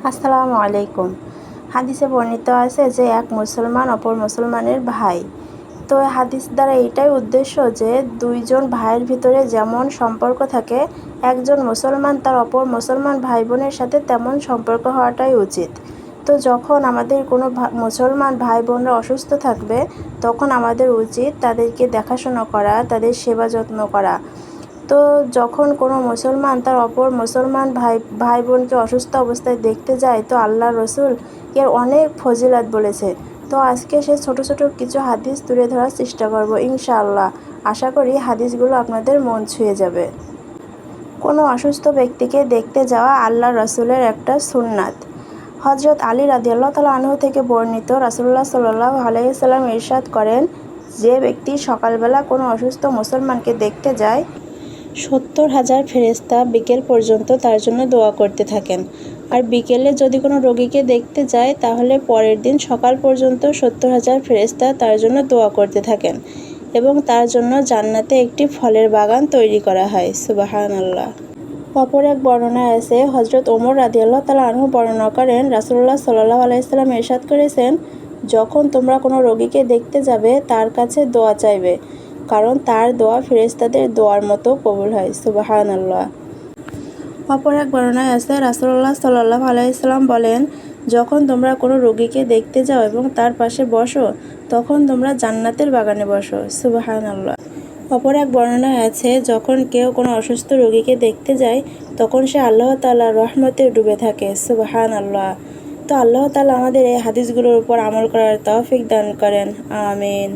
আসসালামু আলাইকুম। হাদিসে বর্ণিত আছে যে এক মুসলমান অপর মুসলমানের ভাই। তো হাদিস দ্বারা এটাই উদ্দেশ্য যে দুইজন ভাইয়ের ভিতরে যেমন সম্পর্ক থাকে, একজন মুসলমান তার অপর মুসলমান ভাই বোনের সাথে তেমন সম্পর্ক হওয়াটাই উচিত। তো যখন আমাদের কোনো মুসলমান ভাই বোনরা অসুস্থ থাকবে, তখন আমাদের উচিত তাদেরকে দেখাশোনা করা, তাদের সেবা যত্ন করা। তো যখন কোনো মুসলমান তার অপর মুসলমান ভাই বোনকে অসুস্থ অবস্থায় দেখতে যায়, তো আল্লাহ রসুল এর অনেক ফজিলত বলেছে। তো আজকে সে ছোট ছোট কিছু হাদিস তুলে ধরার চেষ্টা করব ইনশাআল্লাহ। আশা করি হাদিসগুলো আপনাদের মন ছুঁয়ে যাবে। কোনো অসুস্থ ব্যক্তিকে দেখতে যাওয়া আল্লাহ রসুলের একটা সুন্নাত। হজরত আলী রাদিয়াল্লাহু তাআলা আনহু থেকে বর্ণিত, রাসূলুল্লাহ সাল্লাল্লাহু আলাইহি সাল্লাম ইরশাদ করেন, যে ব্যক্তি সকালবেলা কোনো অসুস্থ মুসলমানকে দেখতে যায়, 70,000 ফেরেশতা বিকেল পর্যন্ত তার জন্য দোয়া করতে থাকেন। আর বিকেলে যদি কোনো রোগীকে দেখতে যায়, তাহলে পরের দিন সকাল পর্যন্ত 70,000 ফেরেশতা তার জন্য দোয়া করতে থাকেন এবং তার জন্য জান্নাতে একটি ফলের বাগান তৈরি করা হয়। সুবহানাল্লাহ। অপর এক বর্ণনায় আছে, হজরত ওমর রাদিয়াল্লাহু তাআলা আনহু বর্ণনা করেন, রাসূলুল্লাহ সাল্লাল্লাহু আলাইহি সাল্লাম ইরশাদ করেছেন, যখন তোমরা কোনো রোগীকে দেখতে যাবে, তার কাছে দোয়া চাইবে, কারণ তার দোয়া ফেরেশতাদের দোয়ার মতো কবুল হয়। সুবহানাল্লাহ। অপর এক বর্ণনায় আছে, রাসূলুল্লাহ সাল্লাল্লাহু আলাইহি সাল্লাম বলেন, যখন তোমরা কোনো রোগীকে দেখতে যাও এবং তার পাশে বসো, তখন তোমরা জান্নাতের বাগানে বসো। সুবহানাল্লাহ। অপর এক বর্ণনায় আছে, যখন কেউ কোনো অসুস্থ রোগীকে দেখতে যায়, তখন সে আল্লাহ তাআলার রহমতে ডুবে থাকে। সুবহানাল্লাহ। তো আল্লাহ তাআলা আমাদের এই হাদিসগুলোর উপর আমল করার তৌফিক দান করেন। আমিন।